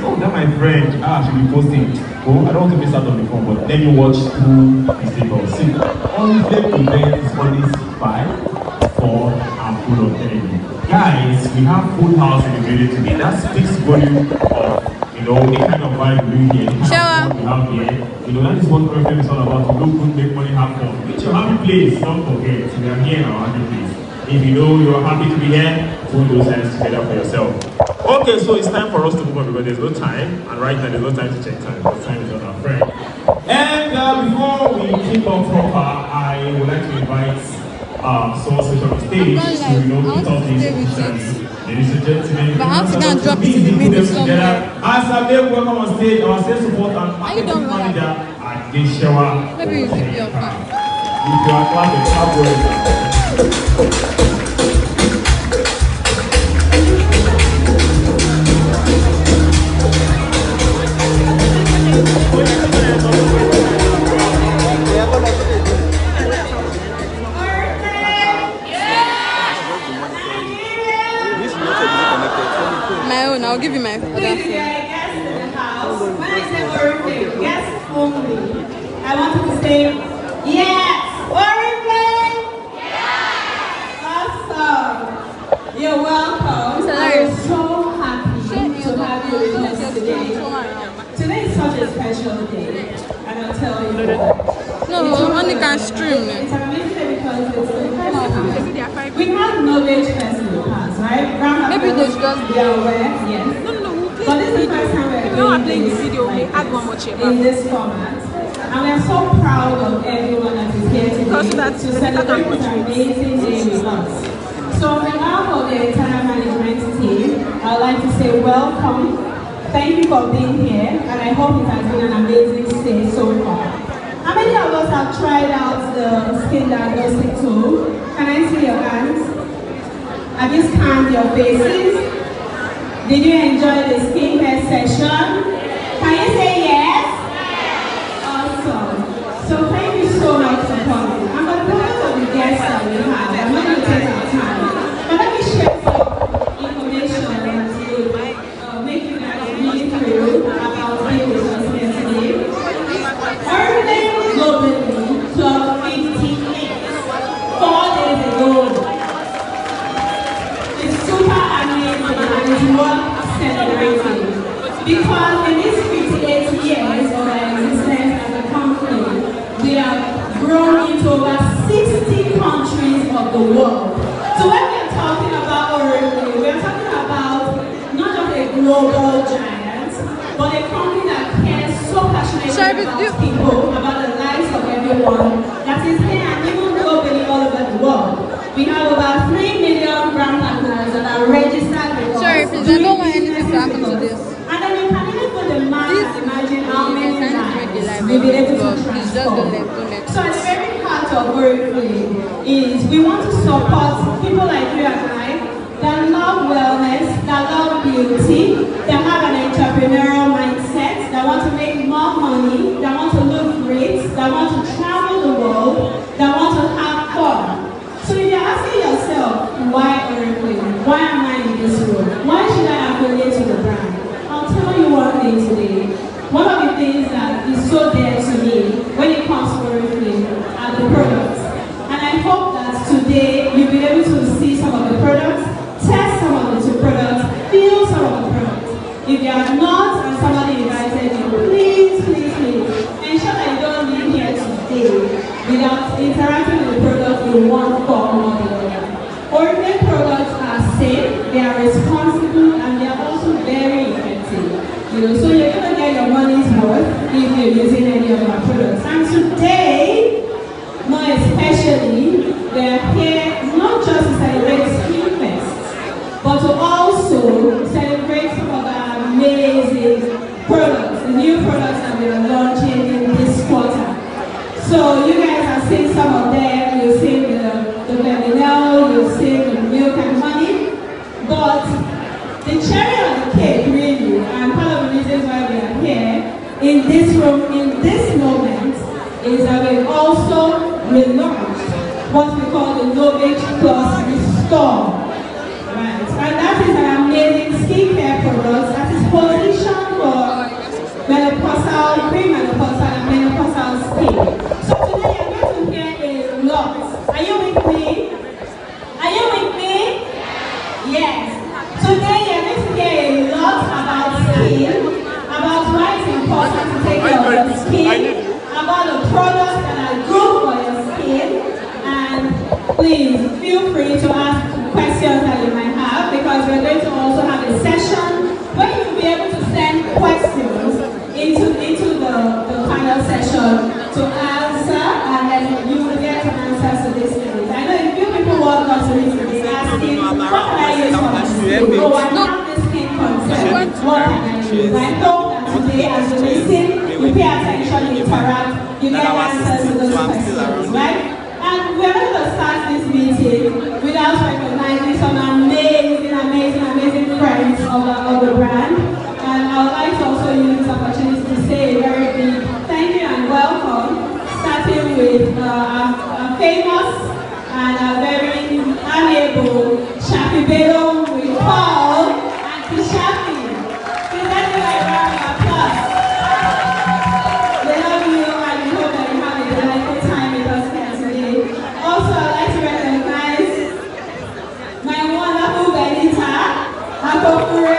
Oh, that my friend. Ah, should be posting. Oh, I don't want to miss out on the phone, but let me watch through the staples. See, Oriflame events always buy for and full of energy. Guys, we have full house in the building today. That speaks volume of, you know, the kind of vibe we here. We have here. You know, that is what Oriflame is all about. To look good, make money, have fun. It's your happy place. Don't forget, we are here in our happy place. If you know you're happy to be here, put those hands together for yourself. Okay, so it's time for us to move on because there's no time, and right now there's no time to check time because time is on our friend. And before we keep on proper, I would like to invite someone special on stage to, you know, put off this officially. Ladies and gentlemen, but how to go and drop it in the middle somewhere? As I make welcome on stage, our sales support and marketing manager at Gishawa. Maybe you should be your fan. If you are clapping, clap well. My own, I'll give you my other phone. Yes, in the house. When I say Oriflame, yes only, I want you to say yes. Oriflame? Yes. Awesome. You're welcome. I'm so happy to have you with us today. Today is such a special day, and I'll tell you why. No, only can stream. It's amazing because it's the first. We have knowledge fest in the past, right? Maybe they should just be aware, yes. No, But this is the first time we're doing this video. We add one more chair in this format. And we're so proud of everyone that is here today to celebrate this amazing day with us. So on behalf of the entire management team, I'd like to say welcome. Thank you for being here, and I hope it has been an amazing stay so far. How many of us have tried out the skin diagnostic tool? Can I see your hands? Have you scanned your faces? Did you enjoy the skincare session? Can you say yes? Awesome. So thank you so much for coming. And for the purpose of the guests that we have, I'm not going to take our time. But let me share some information that will make you guys really through about being with us here today. Oriflame globally clocked 58 4 days ago. It's super amazing and it's worth celebrating. Because in these 58 years of our existence as a company, we have grown into over 60 countries of the world. So when we are talking about Oriflame, we are talking about not just a global giant, but a company that cares so passionately about people, about the lives of everyone, that is here and even globally all over the world. We have about 3 million brand partners that are registered with us. Sorry, please, I don't want anything to happen to this. And then you can even put the math and imagine how many times we've been able to transform. So at the very heart of Oriflame is we want to support people like you and I that love wellness, that love beauty, that have an entrepreneurial mindset, that want to make more money, that want to look great, that want to travel the world, that want to have fun. So if you're asking yourself, why Oriflame? Why am I in this role? Why should I affiliate to the brand? I'll tell you one thing today. One of the things that is so dear to me when it comes to Oriflame are the products. And I hope that today you'll be able to see some of the products, test some of the products, feel some of the products. If you are not and somebody invited you, please ensure that you don't leave here today without interacting with the product in one form or the other. Oriflame products are safe, they are responsible, and they are also very effective. You know, so you're going to get your money's worth if you're using any of our products. And today, more especially, we are here not just to celebrate Skin Fest, but to also celebrate some of our amazing products, the new products that we are launching in this quarter. So you guys have seen some of them, you've seen the Feminel, you've seen the milk and honey, but the cherry on the cake really, and part of the reasons why we are here in this room, in this moment, is that we've also relaunched what we call the Novage Plus Restore. Right? And that is an amazing skincare product that is positioned for menopausal, premenopausal, and menopausal state. So today you're going to hear a lot. Are you with me? Are you with me? Yes. Today you're going to hear a lot about skin, about why it's important to take care of your skin, about the products that are good for your skin, and please feel free to ask questions that you might have, because we're going to also have a session where you'll be able to send questions into the final session to answer, and then you will get answers to these things. I know a few people walk up to me today asking, what can I use for my skin? Oh, I have this skin concept. What can I use? I hope that today, as you listen, you pay attention, you interact, you get answers to those questions, right? And we're going to start this meeting without recognizing some amazing friends of the brand. And I would like to also use this opportunity to say a very big thank you and welcome, starting with our famous and a very amiable Shafi Bello with Paul and Shafi. Please let's give a round of applause. They love you, and we hope that you have a delightful time with us here today. Also, I'd like to recognize my wonderful Benita Akokure.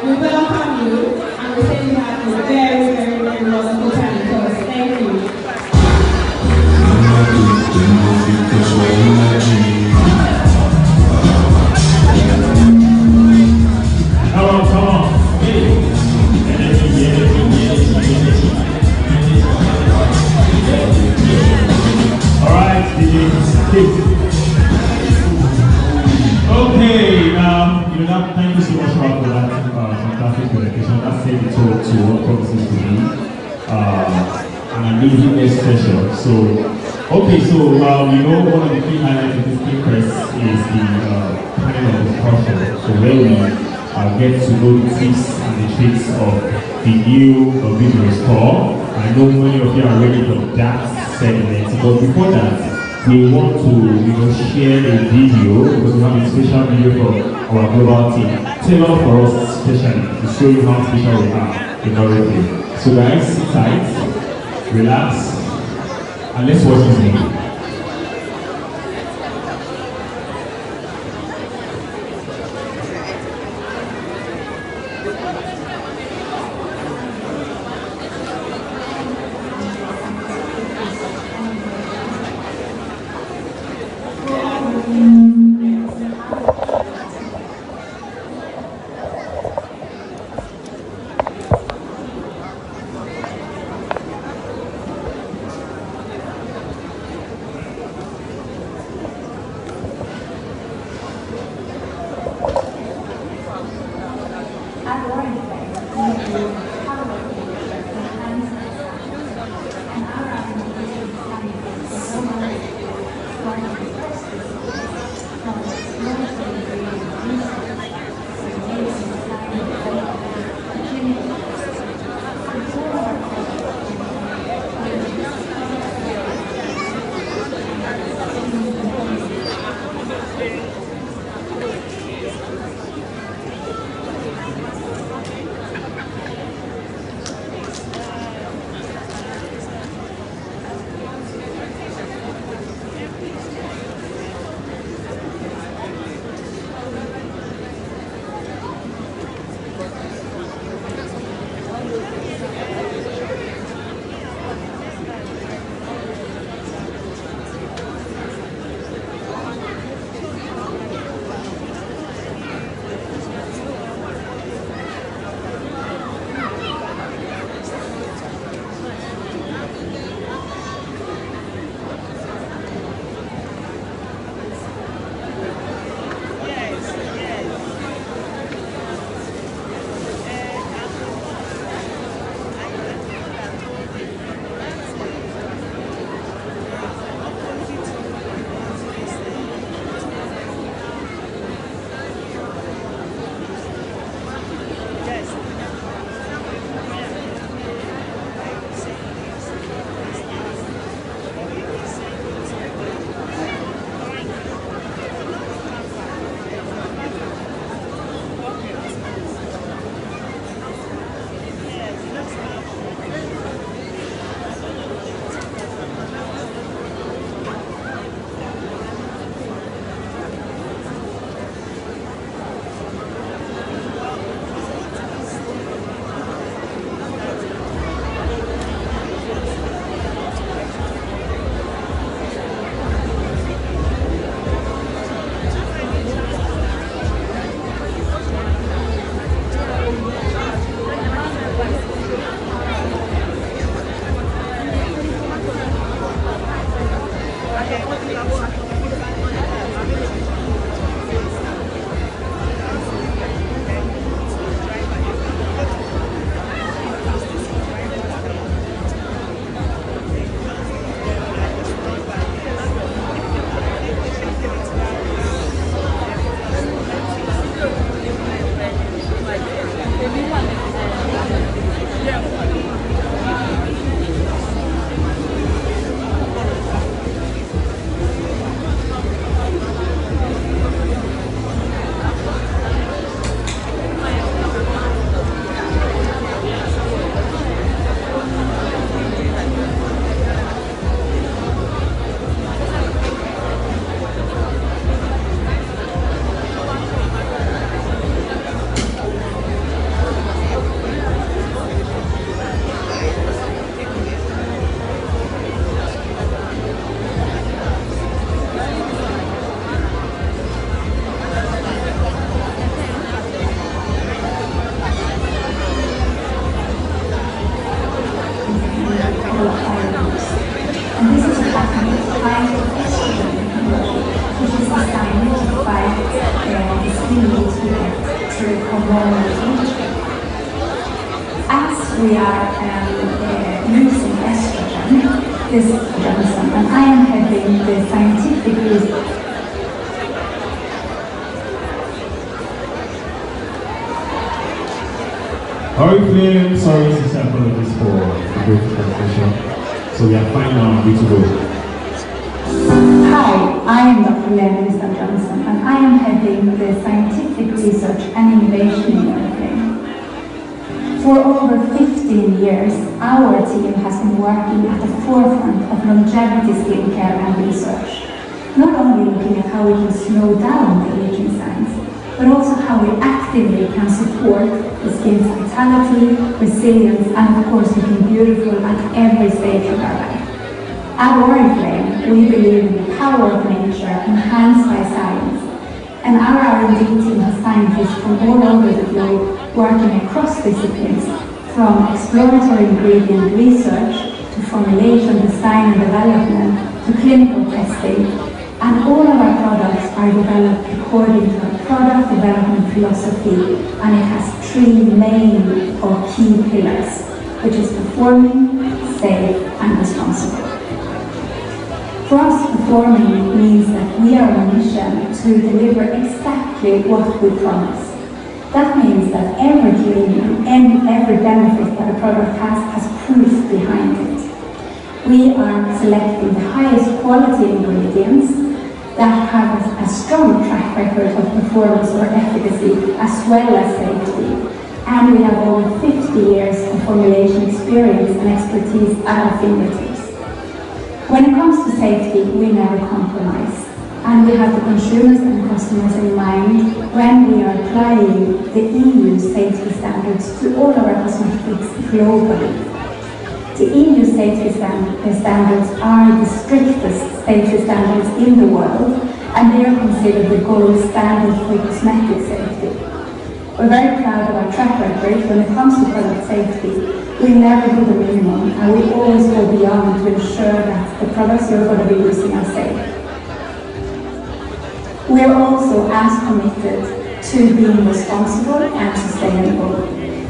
We welcome you, and we say you have a very wonderful time with us. Thank you. Come on. All right, DJ. Okay, thank you so much for that fantastic presentation. That said it all to what promises to be an amazing expression. So, okay, so one of the key highlights of this Skin Press is the panel of discussion. So where we get to know the tips and the tricks of the new video store. I know many of you are ready for that segment, but before that, we want to share a video, because we have a special video for our global team, tailored for us especially to show you how special we are in Oriflame. So guys, sit tight, relax, and let's watch this video. we are using estrogen, this is Johnson, and I am heading the scientific research. Oriflame, sorry to say apologies for the brief presentation. So we are fine now, good to go. Hi, I am Dr. Lena Johnson, and I am heading the scientific research and innovation in Oriflame. For over 15 years, our team has been working at the forefront of longevity skincare and research, not only looking at how we can slow down the aging signs, but also how we actively can support the skin's vitality, resilience, and of course looking beautiful at every stage of our life. At Oriflame, we believe in the power of nature enhanced by science, and our R&D team has scientists from all over the globe working across disciplines, from exploratory ingredient research to formulation, design and development to clinical testing, and all of our products are developed according to our product development philosophy, and it has three main or key pillars, which is performing, safe and responsible. For us, performing means that we are on a mission to deliver exactly what we promise. That means that every claim and every benefit that a product has proof behind it. We are selecting the highest quality ingredients that have a strong track record of performance or efficacy as well as safety. And we have over 50 years of formulation experience and expertise at our fingertips. When it comes to safety, we never compromise. And we have the consumers and customers in mind when we are applying the EU safety standards to all of our cosmetics globally. The EU safety standards are the strictest safety standards in the world, and they are considered the gold standard for cosmetic safety. We're very proud of our track record when it comes to product safety. We never do the minimum, and we always go beyond to ensure that the products you're going to be using are safe. We are also as committed to being responsible and sustainable.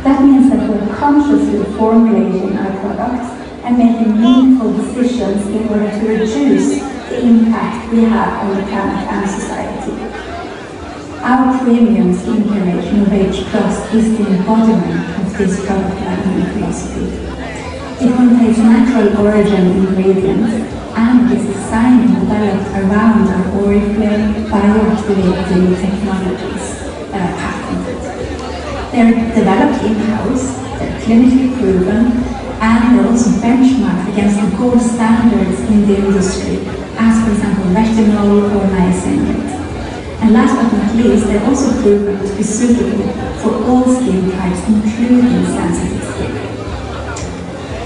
That means that we're consciously formulating our products and making meaningful decisions in order to reduce the impact we have on the planet and society. Our premium skincare range, Novage Plus, is the embodiment of this product development philosophy. It contains natural origin ingredients and is designed and developed around our Oriflame bioactivating technologies that are patented. They're developed in-house, they're clinically proven, and they're also benchmarked against the gold standards in the industry, as for example retinol or niacinamide. And last but not least, they're also proven to be suitable for all skin types, including sensitive skin.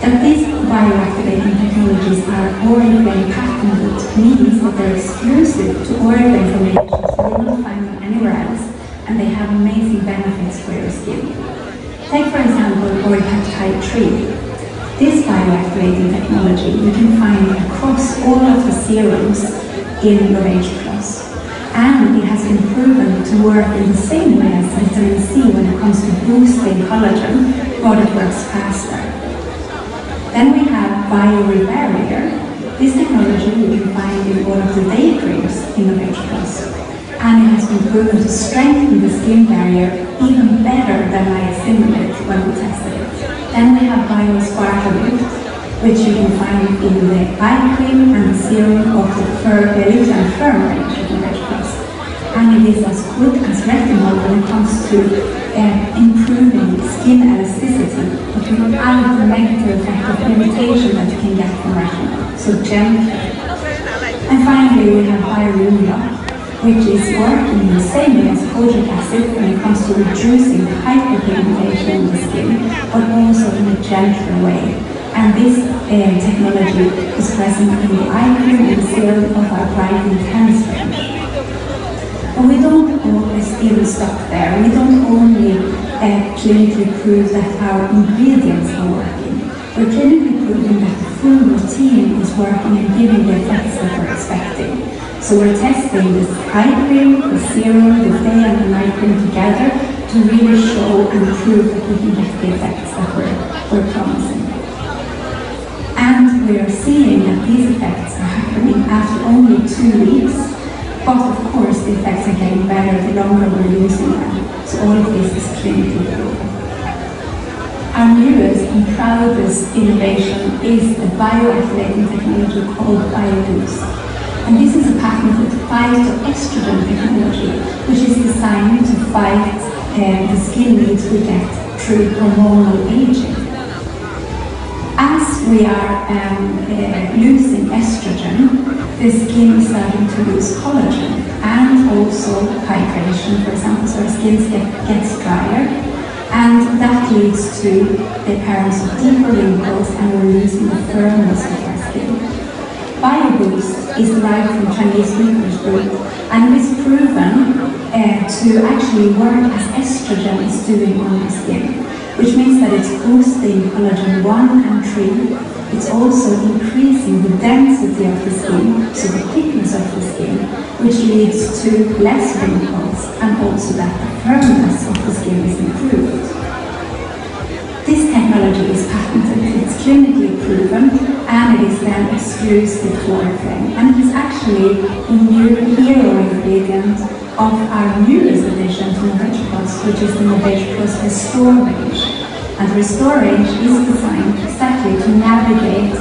That these bioactivating technologies are Oriflame patented means that they're exclusive to Oriflame formulations, so you will not find them anywhere else, and they have amazing benefits for your skin. Take for example Oripeptide 3. This bioactivating technology you can find across all of the serums in Novage Plus. And it has been proven to work in the same way as vitamin C when it comes to boosting collagen, but it works faster. Then we have BioRebarrier. This technology you can find in all of the day creams in Novage Plus. And it has been proven to strengthen the skin barrier even better than niacinamide when we tested it. Then we have BioSparkle, which you can find in the eye cream and the serum of the Elite and Firm range of Novage Plus. And it is as good as retinol when it comes to improving skin elasticity, but without the negative effect of irritation that you can get from retinol, so gentle. And finally we have Bioremia, which is working in the same way as kojic acid when it comes to reducing the hyperpigmentation in the skin, but also in a gentler way. And this technology is present in the eye cream and serum of our Bright Intense range. But we don't always even stop there. We don't only clinically prove that our ingredients are working. We're clinically proving that the full routine is working and giving the effects that we're expecting. So we're testing this eye cream, the serum, the day and the night cream together to really show and prove that we can get the effects that we're were promising. And we are seeing that these effects are happening after only 2 weeks, but of course the effects are getting better the longer we're using them, so all of this is clinically proven. Our newest and proudest innovation is a bioactivating technology called BioBoost. And this is a patented phytoestrogen technology, which is designed to fight the skin needs we get through hormonal aging. As we are losing estrogen, the skin is starting to lose collagen and also hydration, for example, so our skin gets drier, and that leads to the appearance of deeper wrinkles and we're losing the firmness of our skin. BioBoost is derived from Chinese research group and it is proven to actually work as estrogen is doing on the skin, which means that it's boosting collagen 1 and 3. It's also increasing the density of the skin, so the thickness of the skin, which leads to less wrinkles and also that the firmness of the skin is improved. This technology is patented, it's clinically proven, and it is then exclusive to Oriflame. And it is actually a new hero ingredient of our newest addition to Novage Plus, which is the Novage Plus Restore range. And the Restore range is designed exactly to navigate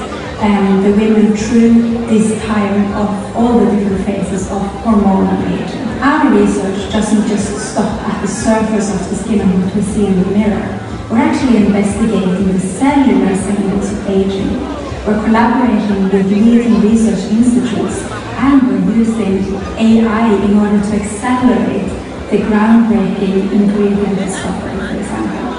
the women through this time of all the different phases of hormonal aging. Our research doesn't just stop at the surface of the skin and what we see in the mirror. We're actually investigating the cellular segments of aging. We're collaborating with leading research institutes and we're using AI in order to accelerate the groundbreaking ingredient discovery, for example.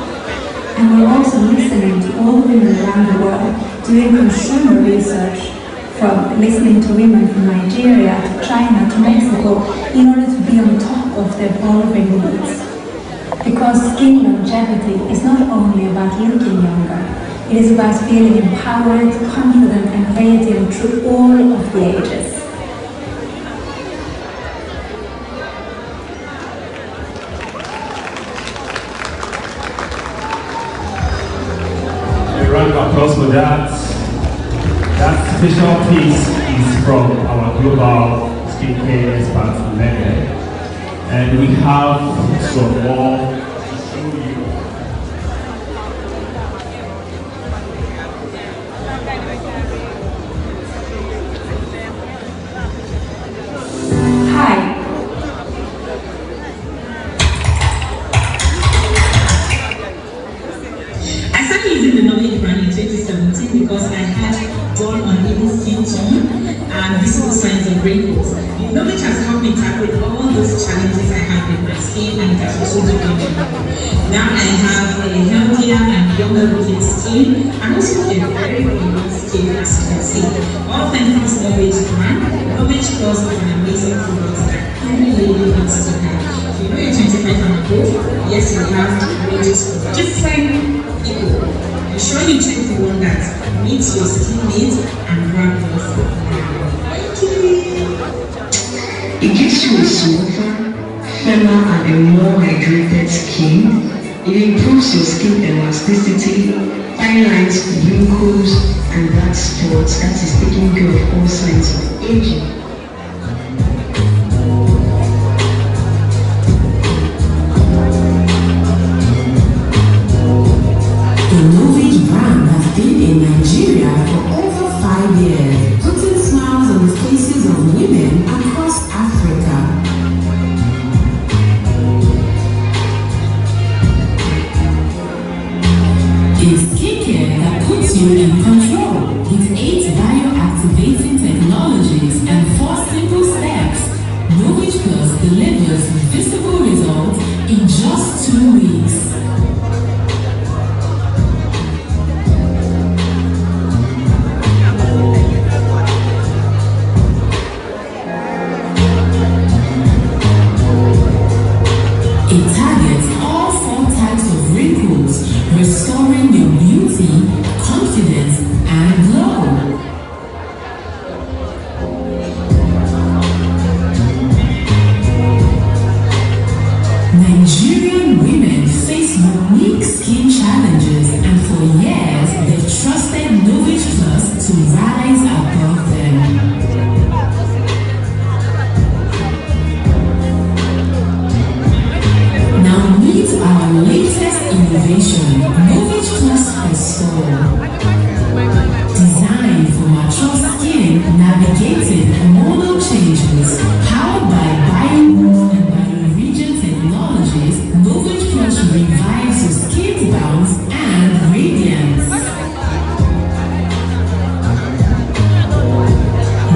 And we're also listening to all the women around the world, doing consumer research, from listening to women from Nigeria to China to Mexico, in order to be on top of the evolving needs. Because skin longevity is not only about looking younger, it is about feeling empowered, confident and radiant through all of the ages. A round of applause for that. That special piece is from our global skincare expert, Megan. And we have some more to show you. Hi. I started using the Novage brand in 2017 because I had dull uneven skin tone and visible signs of wrinkles. Novage has helped me tackle all those challenges I have with my skin and it has also given me. Now I have a healthier and younger looking skin and also a very good skin, as you can see. All thanks to Novage brand. Novage Plus is an amazing product that every lady wants to have. If you know you're 25 and above, yes, you have ranges for different people. Be sure you check the one that meets your skin needs and grab yours now. Thank you. It gives you a smoother, firmer and a more hydrated skin. It improves your skin elasticity, fine lines, wrinkles and dark spots. That is taking care of all signs of aging. The Novage brand has been in Nigeria for over 5 years, putting smiles on the faces of women across Africa. It's skincare that puts you in control. It aids bioactivating technologies and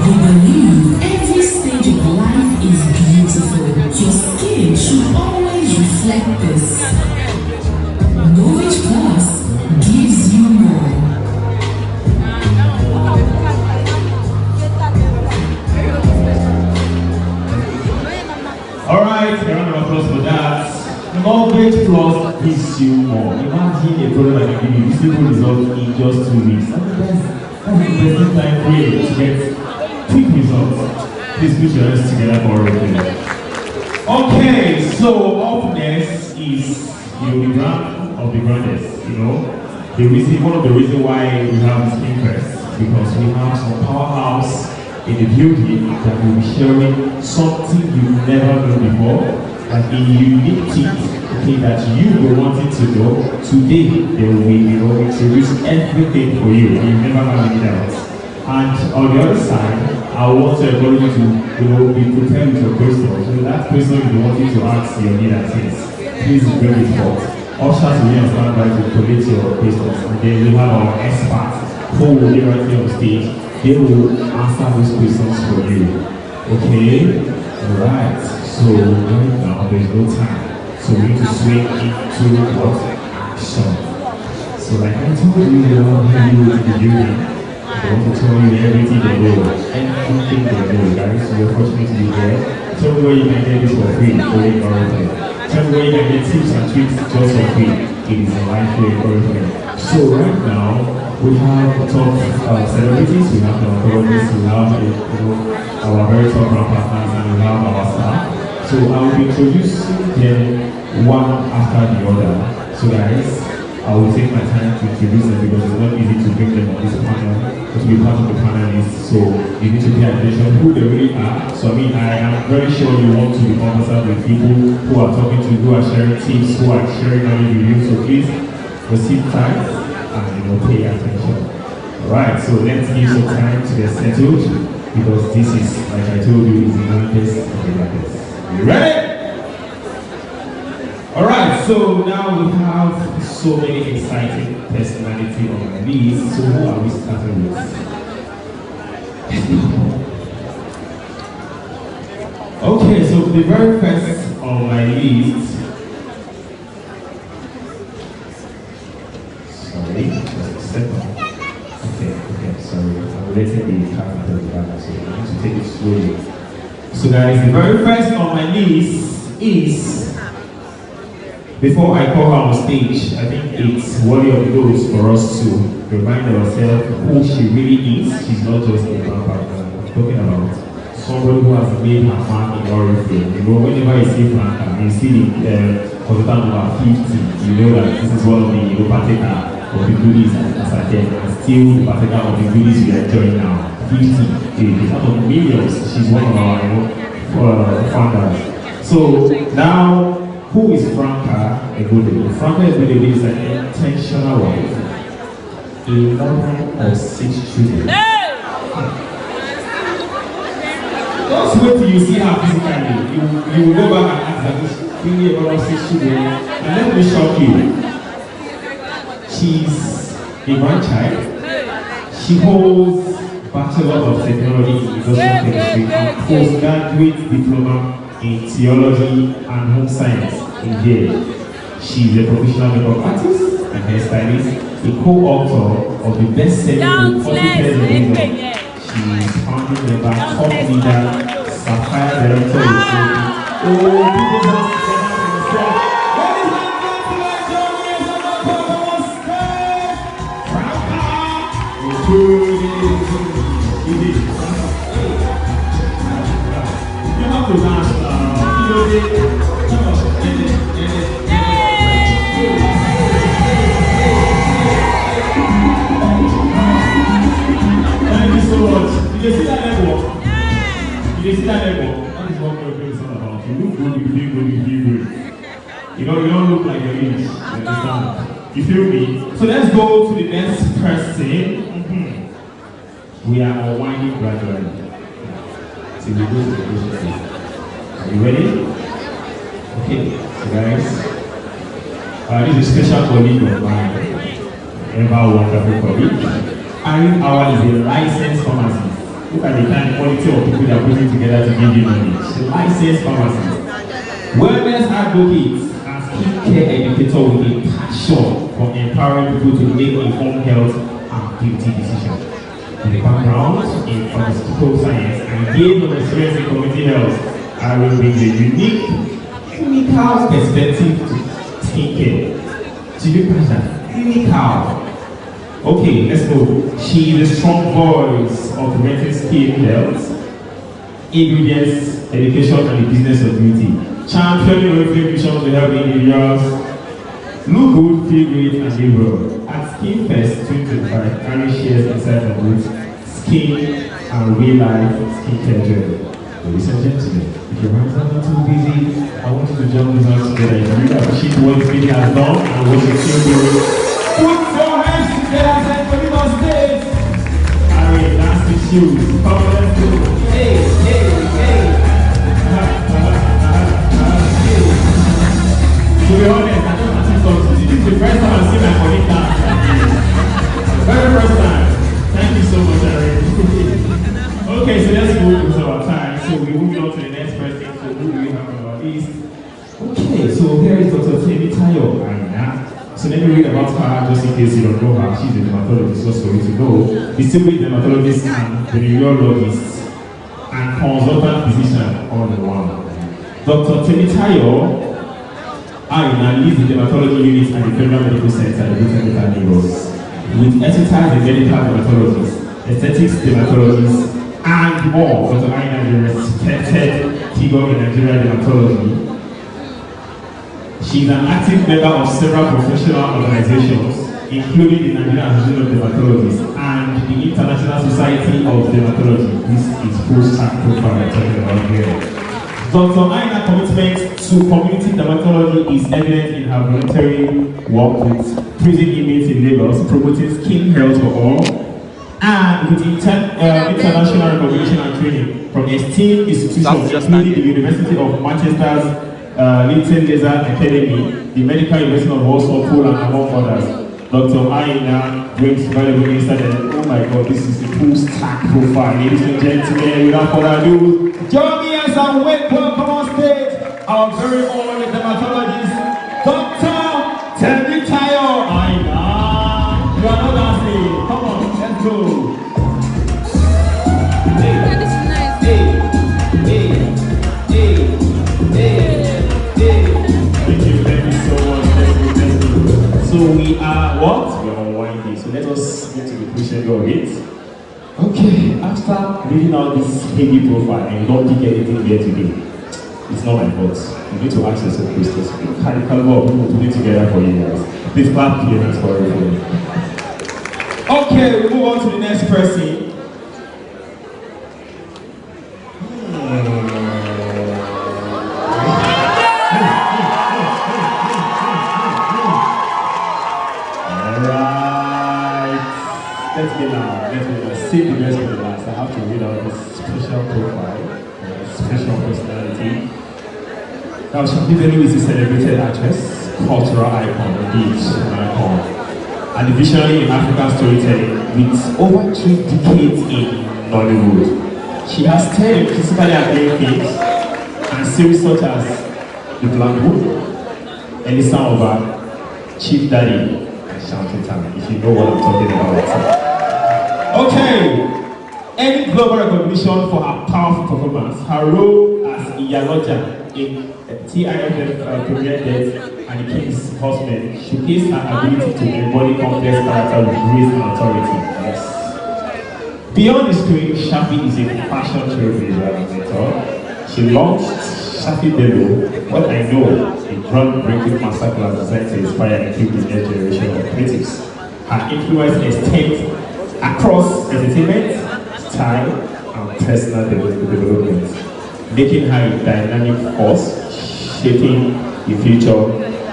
We believe every stage of life is beautiful. Your skin should always reflect this. Knowledge Plus gives you more. Alright, a round of applause for that. Knowledge Plus gives you more. Imagine a product that can give you simple results in just 2 weeks. That's the best time frame to get quick results. Please put your hands together for Oriflame. Okay, so up next is the brand of the grandest. You know, one of the reasons why we have this interest because we have some powerhouse in the building that will be sharing something you've never known before, like a unique thing, okay, that you were wanting to know. Today they will be introduce everything for you. You never have any doubts. And on the other side, I want everybody to be prepared with your questions. So that question you wanting to ask your leader things, please bring it forth. Ushers will be on standby to collect your questions, and then we have our experts who will be right here on stage. They will answer those questions for you. Okay? Alright. So right now there's no time. So we need to swing into what? Action. So like I told you, they want to hear you in the building. They want to tell you everything they know. Everything they know, guys. So you're fortunate to be there. Tell me where you can get this for free. Going Oriflame. Tell me where you can get tips and tricks just for free. It is a life way Oriflame. So right now we have top celebrities, we have our colleagues, we have our very top brand partners, and we have our staff. So I will be introducing them one after the other. So guys, I will take my time to introduce them because it's not easy to bring them on this panel, to be part of the panelists. So you need to pay attention who they really are. So I am very sure you want to be conversant with people who are talking to you, who are sharing tips, who are sharing knowledge with you. So please receive time and pay attention. Alright, so let's give some time to get settled because this is, like I told you, is the youngest of the youngest. You ready? Alright, so now we have so many exciting personalities on my list. So who are we starting with? Okay, so the very first on my list. So take it slowly. So guys, the very first on my list is, before I call her on stage, I think it's worthy of note for us to remind ourselves who she really is. She's not just a brand partner. I'm talking about somebody who has made her mark in Oriflame. You know, whenever you see Franca, you see the consultant number 50, you know that this is one of the partaker of the goodies as I can, and still the partaker of the goodies we are enjoying now. 50 out of millions. She's one of our founders. So now, who is Franca Egude? Franca Egude is an intentional wife, a mother of 6 children. Just wait till you see her physically. You will go back and ask her this really about 6 children, and let me shock you. She's a grandchild. She holds Bachelor of Technology in Industrial Chemistry and postgraduate diploma in Theology and Home Science in Yale. She is a professional makeup artist and hairstylist, a co-author of the best-selling book 40 Pairs of Wisdom. She is founding member, top leader, Sapphire Director of people you have to dance. Thank you so much. You see that level? You see that level? That is what Oriflame is all about. You look good, you feel good, you feel good. You know, you don't look like your age. You understand? You feel me? So let's go to the next person. We are unwinding gradually. So we go to the question. Are you ready? Okay, so guys, this is a special colleague of mine, ever wonderful colleague. Irene Hour is a licensed pharmacist. Look at the kind of quality of people that are putting together to give you knowledge. Licensed pharmacists, wellness advocates, and skincare educator with a passion for empowering people to make informed health and beauty decisions. With a background in pharmaceutical science and gain of experience in community health, I will bring a unique clinical perspective to skincare. Do you catch that? Clinical. Okay, let's go. She is a strong voice of preventing skin health, ingredients, education, and the business of beauty. Championing Oriflame vision to help individuals look good, feel great, and live well. At Skin Fest 2025, Karen shares insights on both skin and real life skincare journey. Ladies and gentlemen, if your hands are not too busy, I want you to join with us together. If you really appreciate what this meeting has done and what you're still doing, put your hands together and put it on stage. Alright, that's the shoes. Come on, let's go. Hey, hey, hey. To be honest, I don't have to this is the first time I've seen my colleague dance. Very first time. Thank you so much, Aaron. Okay, so let's move into our time. So we move on to the next person. So who do we have on our list? Okay, so here is Dr. Temi Tayo. So let me read about her just in case you don't know her. She's a dermatologist, just for you to know. Distinguished dermatologist and venereologist and consultant physician all in one. Dr. Temi Tayo leads the dermatology unit at the Federal Medical Center in Britain, Lagos, with exercise in medical dermatologists, aesthetics dermatologists, and more. Dr. Aina is a respected figure in Nigerian dermatology. She is an active member of several professional organizations, including the Nigerian Association of Dermatologists and the International Society of Dermatology. This is post-tac profile I'm talking about here. Dr. Aina's commitment to community dermatology is evident in her voluntary work with prison inmates in Lagos, promoting skin health for all, and with international recognition and training from esteemed institutions, including the University of Manchester's Linton Laser Academy, the Medical University of Warsaw, Poland, among others. Dr. Aina brings valuable insight, and oh my God, this is a post-tac profile. Ladies and gentlemen, without further ado, join me as I welcome on stage our very own dermatologist, Dr. Temi Tayo. Aina, you are not dancing. Come on, let's go. So we are what? We are unwinding. So let us get to the question of it. Okay, after reading out this heavy profile and you don't pick anything there today, it's not my fault. You need to ask yourself questions. The caliber of people putting together for you guys. Please clap your hands for everything. Okay, we move on to the next person. Let's be now. Save the rest for the last. I have to read out this special profile, special personality. Now, Shafi Bello is a celebrated actress, cultural icon, indeed, an icon, and a visionary in African storytelling with over 3 decades in Nollywood. She has starred in critically acclaimed films and series such as The Black Book, Elisa Oba, Chief Daddy, and Shanty Time, if you know what I'm talking about. Okay, any global recognition for her powerful performance, her role as Iyaloja in TIFF premiere Death and the King's Horseman showcased her ability to embody complex characters with grace and authority. Yes. Beyond the screen, Shafi is a fashion trailblazer and mentor. She launched Shafi Bello, what I know, a groundbreaking masterclass designed to inspire and equip the next generation of critics. Her influence extends across entertainment, style, and personal development, making her a dynamic force, shaping the future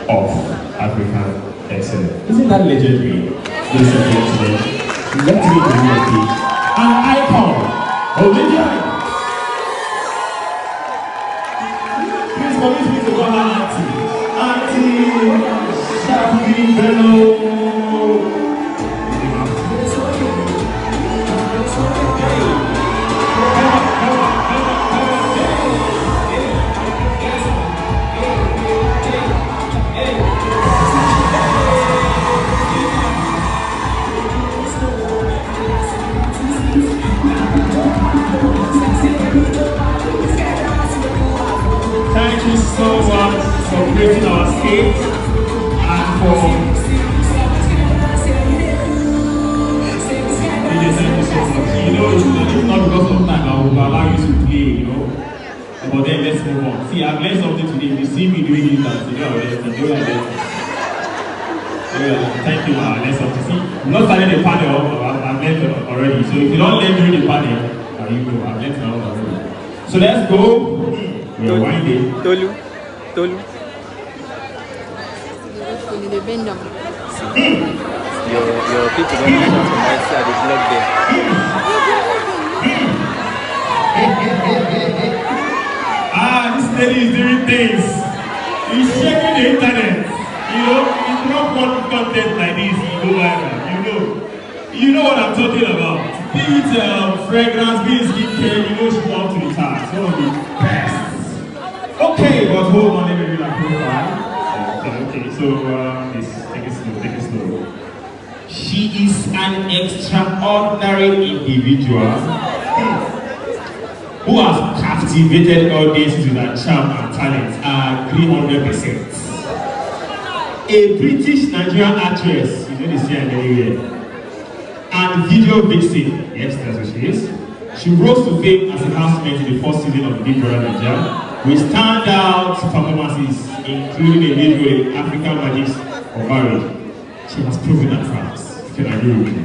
of African excellence. Isn't that legendary? Ladies and gentlemen, let's meet the reality. An icon, Olivia. Please permit me to call her Auntie Shafi Bello. for creating our state and for thank you so much. You know, it's not because of time I will allow you to play, you know. But then let's move on. See, I've learned something today. If you see me doing it, and you know, thank you, I learned something. See, I'm not starting the panel, I've learned already. So if you don't learn during the panel, you know, I've learned already. So let's go. We're winding. Tolu. Your people don't know what I said, the blog there. This lady is doing things. He's checking the internet. You know, if you don't want content like this, you go viral. You know what I'm talking about. Be it fragrance, be it skincare, you know she wants to the task. One of the best. Okay, but hold on, let me read that profile. Okay, so take it slow. She is an extraordinary individual who has captivated audiences with her charm and talent, 300%. A British Nigerian actress, you know this here and anywhere, and video vixen, yes, that's what she is. She rose to fame as a housemate in the first season of Big Brother Nigeria, with standout performances, including a lead role in African Magic's of Marriage. She has proven her tracks. Can I agree with you?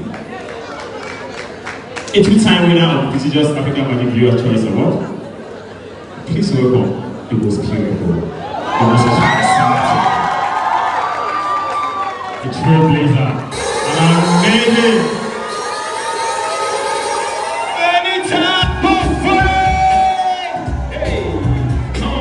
A two-time winner of the prestigious African Magic Viewer's Choice Award. Please welcome the most beautiful, the most charismatic, the trailblazer, and amazing Benita Buffalo! Hey, come on.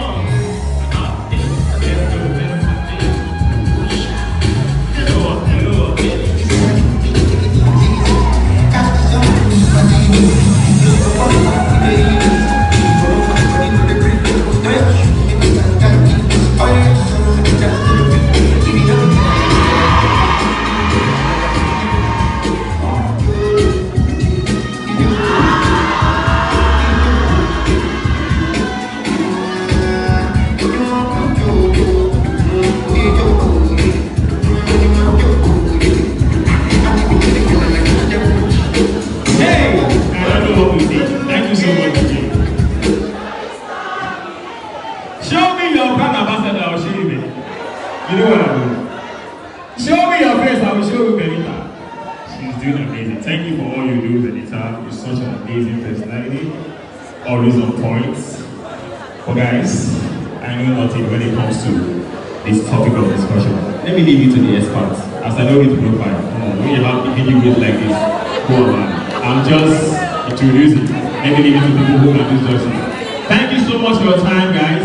You know what I mean? Show me your face, I will show you Benita. She's doing amazing. Thank you for all you do, Benita. You're such an amazing personality. Always on point. But guys, I know nothing when it comes to this topic of discussion. Let me leave you to the experts. As I know you to profile. When you have individuals like this, go on. I'm just introducing. Let me leave you to people who can do judging. Thank you so much for your time, guys.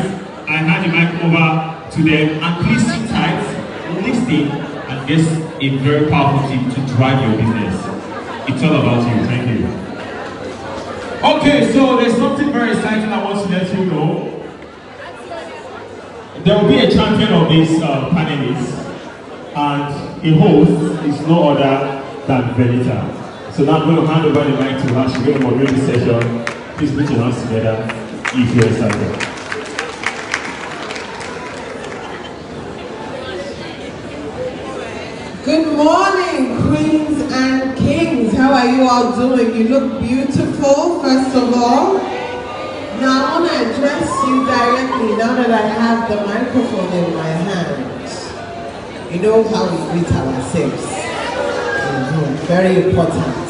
I hand the mic over to them, and please sit tight, listen, and get a very powerful tip to drive your business. It's all about you. Thank you. Okay, so there's something very exciting I want to let you know. There will be a champion of this panelist, and a host is no other than Benita. So now I'm going to hand over the mic to her. She's going to moderate this session. Please put your hands together if you're excited. Good morning, queens and kings. How are you all doing? You look beautiful, first of all. Now I want to address you directly now that I have the microphone in my hand. You know how we greet ourselves. Very important.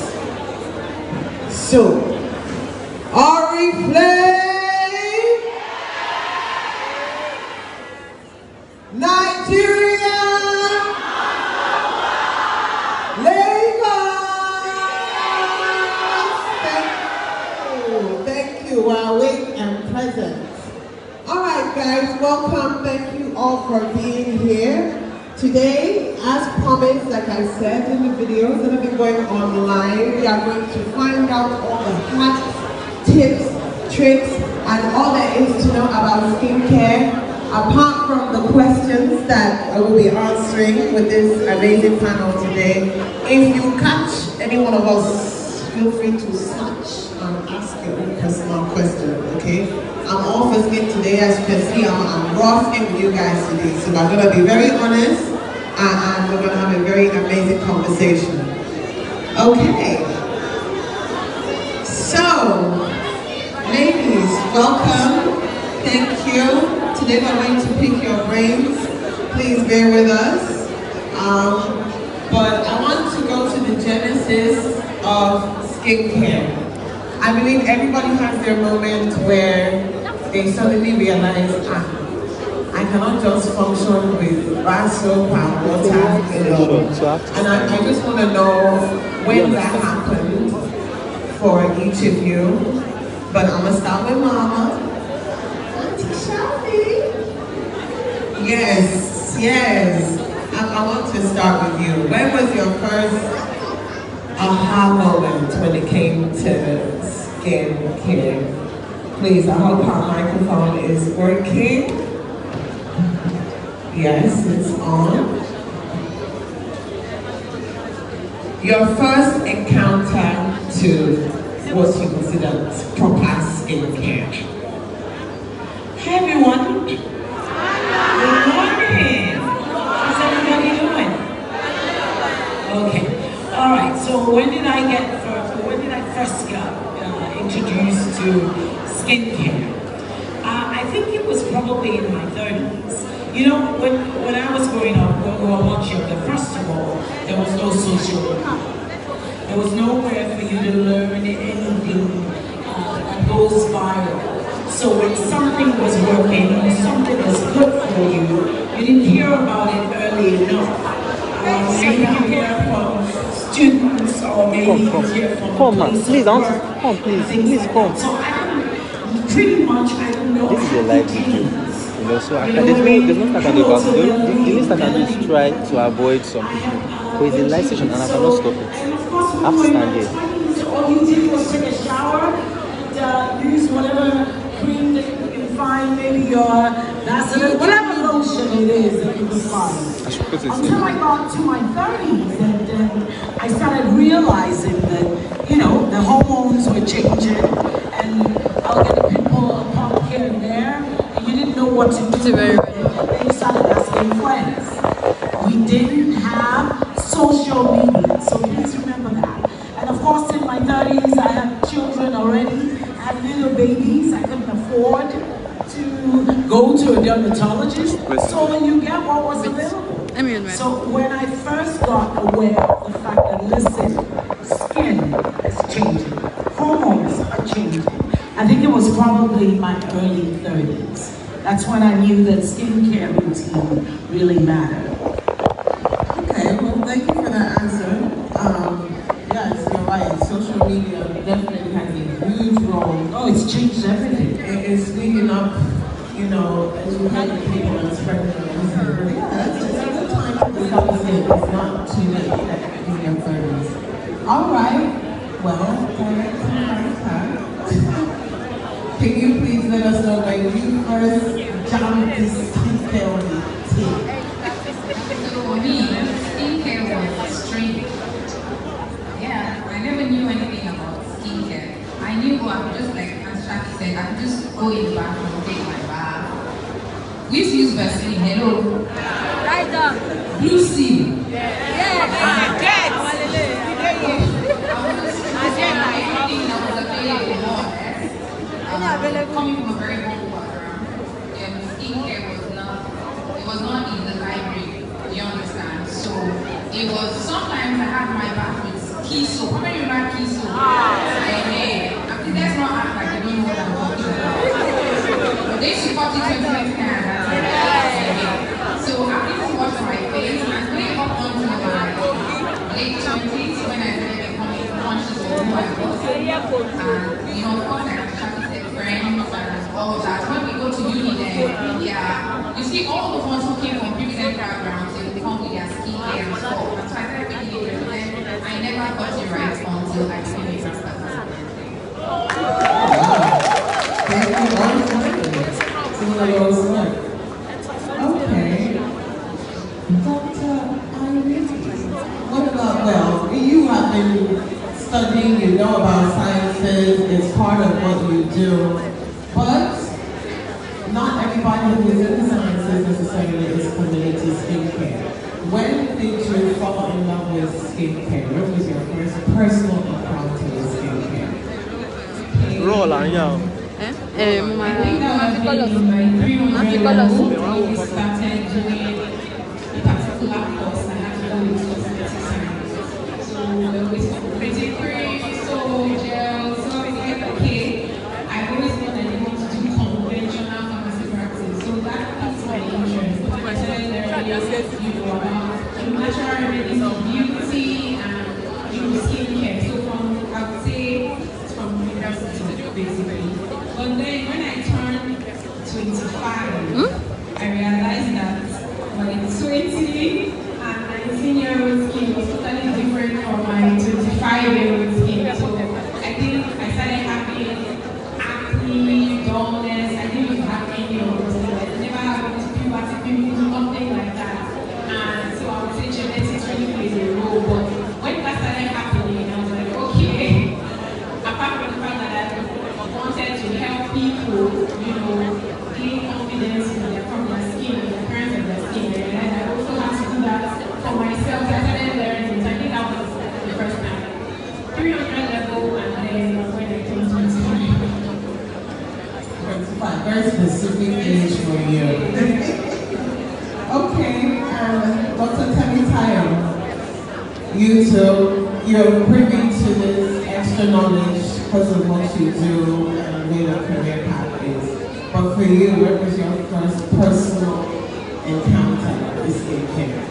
So, Oriflame, Nigeria, guys, welcome. Thank you all for being here. Today, as promised, like I said in the videos that have been going online, we are going to find out all the hacks, tips, tricks, and all there is to know about skincare, apart from the questions that I will be answering with this amazing panel today. If you catch any one of us, feel free to search and ask your own personal question, okay? I'm all for skin today. As you can see, I'm raw skin with you guys today. So I'm going to be very honest and we're going to have a very amazing conversation. Okay. So, ladies, welcome. Thank you. Today we're going to pick your brains. Please bear with us. But I want to go to the genesis of skincare. I believe everybody has their moment where they suddenly realize, I cannot just function with bar soap and water alone. And I just want to know when that happened for each of you. But I'm going to start with Mama. Auntie Shelby. Yes. I want to start with you. When was your first aha moment when it came to skincare? Please, I hope our microphone is working. Yes, it's on. Your first encounter to what you consider proper skincare. Hey everyone. Good morning. How's everybody doing? Okay. All right. So when did I first get introduced to skincare? I think it was probably in my 30s. You know, when I was growing up, when we were much younger, first of all, there was no social media. There was nowhere for you to learn anything that goes viral. So when something was working or something was good for you, you didn't hear about it early enough. Maybe you hear from students or maybe you hear from Please, come. So I pretty much, I don't know. This is a live video. You know, so there's no start and over. The only start and is try to avoid some people. But it's a live session and I cannot stop it. I have to stand here. So all you did was take a shower and use whatever cream that you can find, maybe your Vaseline, whatever lotion it is that you can find. Until I got to my 30s and then I started realizing that, you know, the hormones were changing and I'll get a pimple, a pump here and there, and you didn't know what to do. And you started asking friends. We didn't have social media, so please remember that. And of course, in my 30s, I had children already, I had little babies. I couldn't afford to go to a dermatologist, so you get what was available. So when I first got aware of the fact that, listen, skin is changing, hormones are changing, I think it was probably my early 30s. That's when I knew that skincare routine really mattered. Okay, well, thank you for that answer. Yes, you're right. Social media definitely has a huge role. Oh, it's changed everything. It's speaking up, you know, educating people and spreading the message. Yeah, it's a good time to become a skin. It's not too late in your 30s. All right. Well, can you please let us know when you first jumped this skincare on the team? For me, skincare was strange. Yeah, I never knew anything about skincare. I knew I could just, like as Shaki said, I could just go in the bathroom, take my bath. We used to use Vaseline, hello. Right up. Blue Seal. Yeah. Coming from a very humble background, skincare was not in the library, you understand? So it was, sometimes I had my bath with key soap. How many remember key soap? I mean, let's not act like you don't know what I'm talking about. But they used to cut it 20 times. So I used to wash my face and way up onto my late 20s when I started becoming conscious of who I was. And you know, of course, like Shaki said, friends and all of that. When we go to uni then, yeah, you see all the ones who came from different backgrounds, they would come with their skincare and stuff. And so I started making it with them. I never got it right until I became a master. Thank you all for that. Okay. Dr. Irene, what about, well, you have been studying, you know about sciences, it's part of what you do, but within the sciences necessarily is community skincare. When did you fall in love with skincare? What was your first personal encounter with skincare? Roll on, yeah. Mama fi color sí. We started doing a particular course that had to do with cosmetic science. So there was pretty cream, soap, gel, so I was like, okay, I've always known that I want to do conventional pharmacy practice. So that piqued my interest. I started learning, about natural remedies of beauty and skincare. So I would say from university basically. But then when I turned 25, I realized that my 20 and 19-year-old skin was totally different from my 25-year-old skin. So I think I started having acne, dullness. I didn't even have any of those things. I never had puberty pimples, something like that. And so I would say genetics really plays a role. But when that started happening, I was like, okay, apart from the fact that I wanted to help people, gain confidence from their skin, in the appearance of their skin, and I also had to do that for myself. I started learning. So I think that was the first time. 300 level, and then when I came to 25, very specific age for you. Okay, Dr. Temitayo, you're privy to this extra knowledge because of what you do and where your career path is. But for you, what was your first personal encounter with skincare?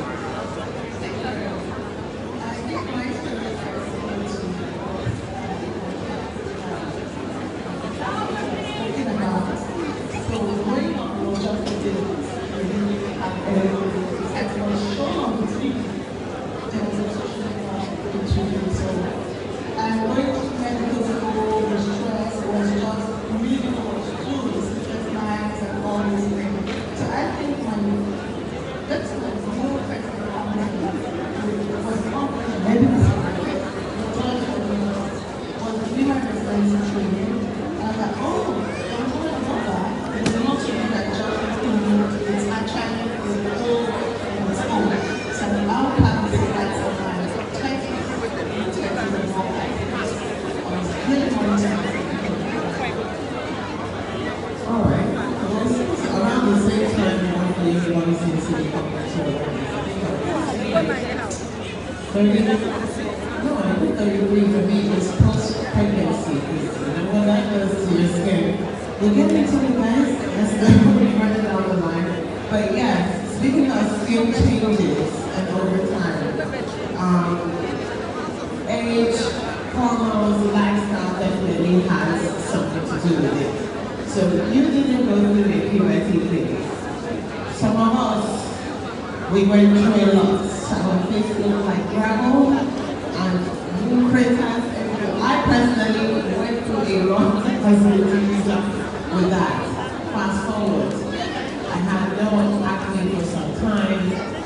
We went through a lot. Our face looked like gravel and moon craters. I personally went through a lot of stuff with that. Fast forward, I had no acne for some time.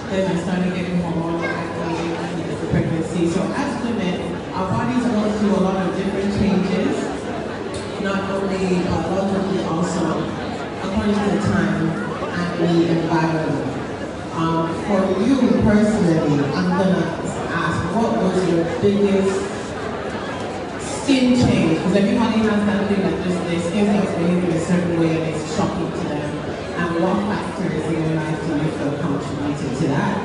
Then I started getting hormonal acne after the pregnancy. So as women, our bodies go through a lot of different changes, not only biologically, also according to the time and the environment. For you personally, I'm gonna ask, what was your biggest skin change? Because everybody has that thing that just their skin starts behaving a certain way and it's shocking to them. And what factors in your life do you feel contributed to that?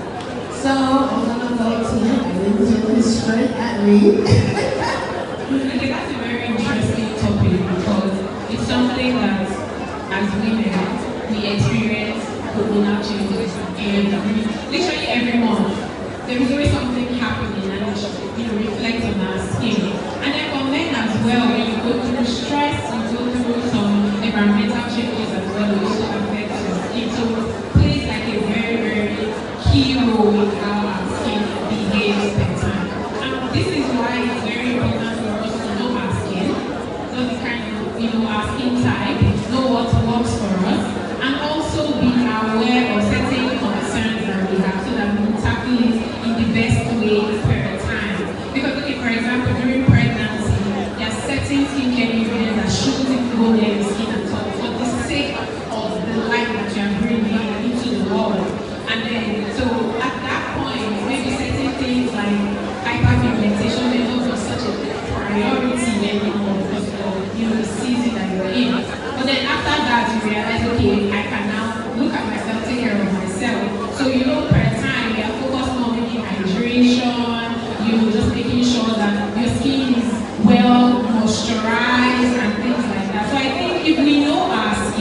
So I'm gonna go to you. I didn't look this straight at me. Okay, that's a very interesting topic because it's something that as women we experience hormonal changes and literally every month there is always something happening and it reflects on our skin. And then for men as well, when you go through stress, you go through some environmental changes as well, it also affects your skin. So it plays like a very, very key role in how our skin behaves per time. And this is why it's very important for us to know our skin, know the kind of, our skin type, know what works for us, and also be aware of certain concerns that we have so that we can tackle it in the best way per time. Because, okay, for example, during pregnancy, there are certain skincare ingredients that shouldn't go near the skin at all for the sake of the life that you are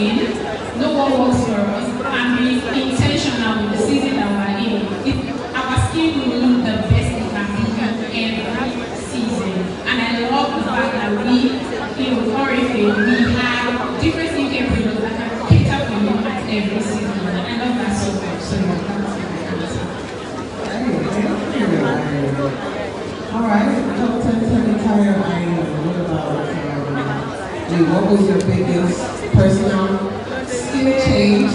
skin, know what works for us, and be intentional with the season that we're in. Our skin will look the best it can be every season. And I love the fact that we, in Oriflame, we have different skincare products that can cater for you at every season. And I love that so much. So that's my answer. All right, top 10 entire item. What about, what was your biggest personal skin change?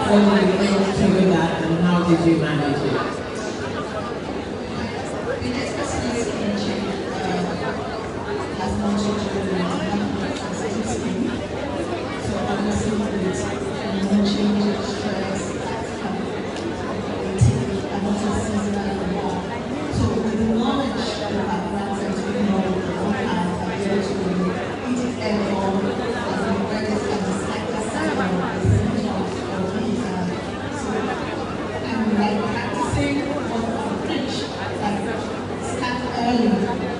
What did you think triggered that, and how did you manage it? Biggest personal skin change has not changed really much. I have sensitive skin, so obviously with hormone changes, stress, fatigue, and also seasonal war. So with the knowledge that I've granted, what I have been able to eat it every practicing what I preach, like start early,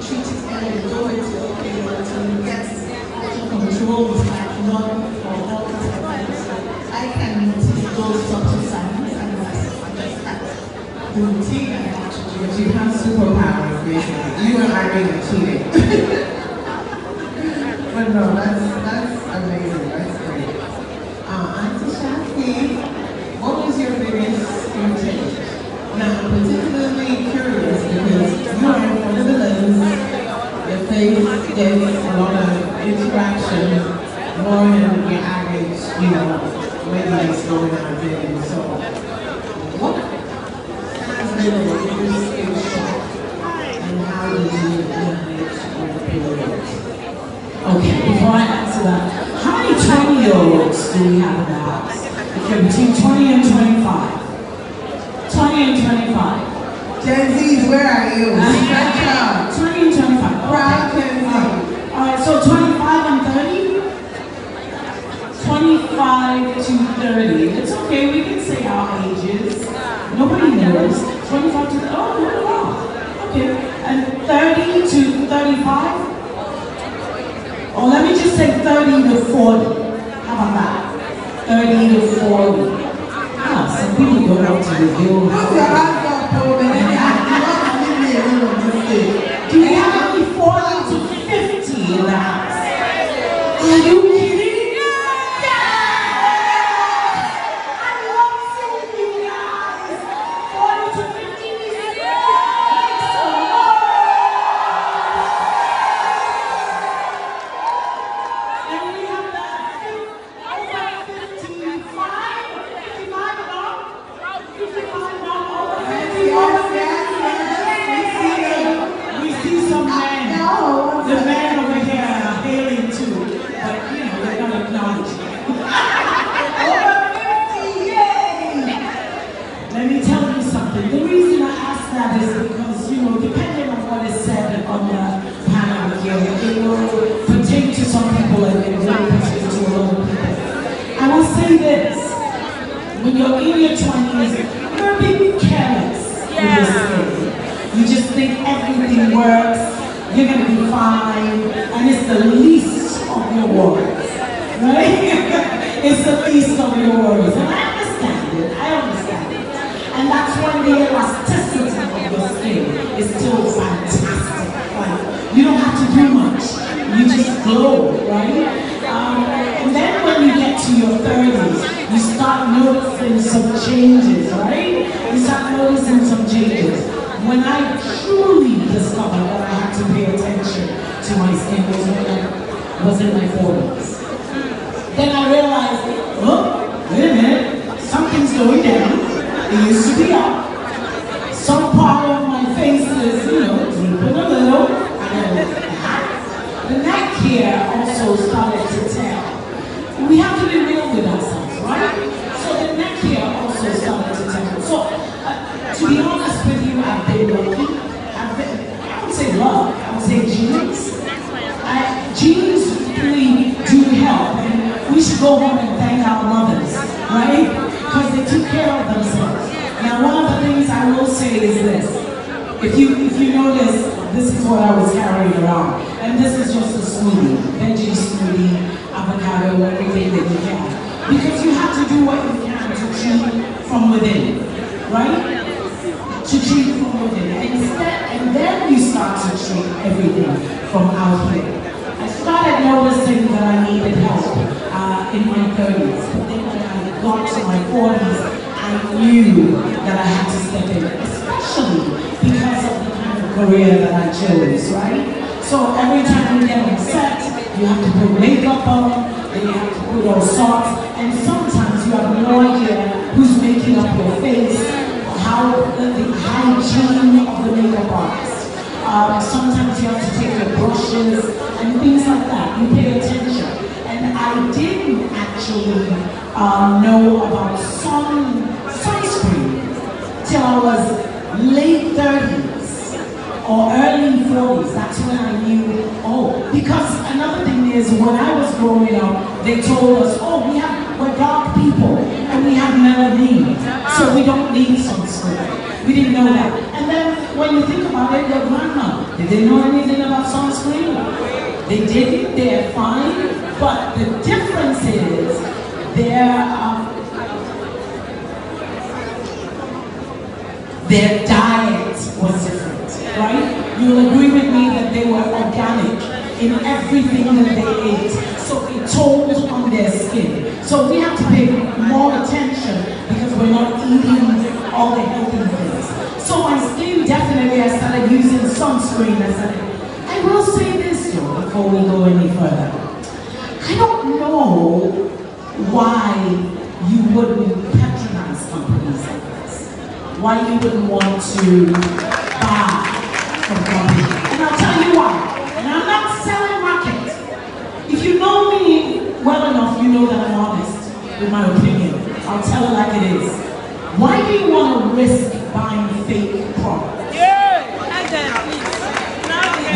treat it early, go into okay, to get out of control with my blood or all kinds of things. I can notice those subtle signs and just start the routine I want to do. But you have superpowers, basically. You and Irene are cheating. But no, that's amazing. That's great. Auntie Shakti, what was your biggest skin change? Now, I'm particularly curious because you are in front of the lens, your face gets a lot of interaction, more than your average, ladies going out there. So, what has been the biggest skin shock, and how did you manage your period? Okay, before I answer that, how many 20-year-olds do we have in the house? Okay, between 20 and 25. 20 and 25. Gen Z's, where are you? 20 and 25. Proud Gen Z. Alright, so 25 and 30? 25 to 30. It's okay, we can say our ages. Nobody knows. 25 to, oh, wow. Okay, and 30 to 35? Or let me just say 30 to 40. How about that? 30 to 40. Some people go out to reveal. Put your hands up, Paul, and then you do we have only 40 to 50 in the house? Are you kidding? Yeah! I love seeing you guys. 40 to 50 is and we have that over 55 now. 55 now, over 50. We see some men. The men over here are hailing too. But they're not acknowledging. Over 50, yay! Let me tell you something. The reason I ask that is because, depending on what is said on the panel here, it will pertain to some people and it will pertain to a lot of people. I will say this. When you're in your 20s, you're a bit careless with your skin. You just think everything works, you're going to be fine, and it's the least of your worries, right? It's the least of your worries. And I understand it. And that's when the elasticity of your skin is still fantastic. Like, you don't have to do much. You just glow, right? And then when you get to your 30s, you start noticing some changes, right? You start noticing some changes. When I truly discovered that I had to pay attention to my skin was when I was in my 40s. Then I realized, oh, wait a minute, something's going down. It used to be up. Some part of my face is, drooping a little. The neck here also started to tell. We have to be real with ourselves, right? So the neck here also started to tell. So, to be honest with you, I've been lucky. I would say luck, I would say genes. Genes really do help, and we should go home and thank our mothers, right? Because they took care of themselves. Now, one of the things I will say is this. If you notice, this is what I was carrying around. And this is just a smoothie, veggie smoothie, avocado, everything that you can. from within, right? To treat from within. And then you start to treat everything from out here. I started noticing that I needed help in my 30s, but then when I got to my 40s, I knew that I had to step in, especially because of the kind of career that I chose, right? So every time you get on set, you have to put makeup on, then you have to put on socks, and sometimes you have no idea who's making up your face, how the hygiene of the makeup artist. Sometimes you have to take your brushes and things like that. You pay attention. And I didn't actually know about sunscreen till I was late 30s or early 40s. That's when I knew, oh, because another thing is when I was growing up, they told us, oh, we're dark people and we have melanin, so we don't need sunscreen. We didn't know that. And then when you think about it, your grandma, did they know anything about sunscreen? They didn't, they're fine, but the difference is their diet was different, right? You'll agree with me that they were organic in everything that they ate, so it told on their skin. So we have to pay more attention because we're not eating all the healthy things. So my skin, definitely, I started using sunscreen. I will say this though, before we go any further. I don't know why you wouldn't patronize companies like this. Why you wouldn't want to buy from companies. And I'll tell you why. And I'm not selling market. If you know me well enough, you know that I'm honest with my opinion. I'll tell it like it is. Why do you want to risk buying fake products?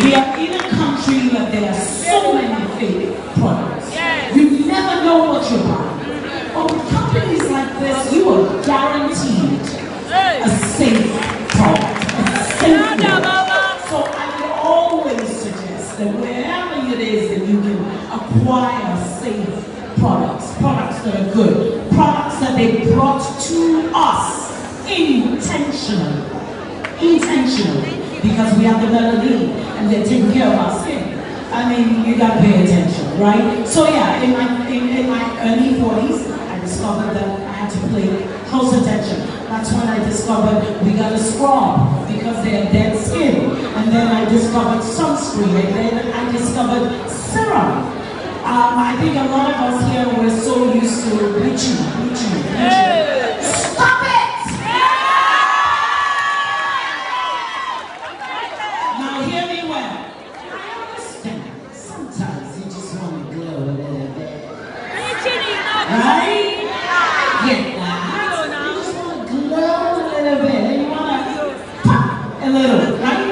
We are in a country where there are so many fake products. You never know what you're buying. But with companies like this, you are guaranteed a safe product. A safe product. So I would always suggest that wherever it is that you can acquire safe products, products that are good, products that they brought to us intentionally, because we have the melanin and they're taking care of our skin. I mean, you gotta pay attention, right? So yeah, in my early 40s, I discovered that I had to pay close attention. That's when I discovered we gotta scrub because they're dead skin. And then I discovered sunscreen, and then I discovered serum. I think a lot of us here were so used to bleaching. Stop it! Now hear me well. I understand. Sometimes you just want to glow a little bit. Right? Get that? You just want to glow a little bit. And you want to pop a little, right?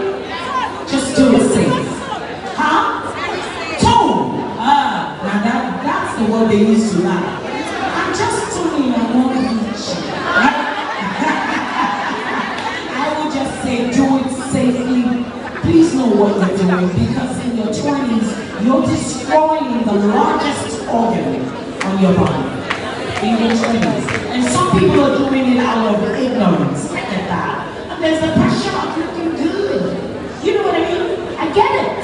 Just do it safe. Huh? That's the word they used to lie. I'm just doing I want to beach, right? I would just say do it safely. Please know what you're doing, because in your 20s, you're destroying the largest organ on your body. In your 20s. And some people are doing it out of ignorance. I get that. And there's the pressure of looking good. You know what I mean? I get it.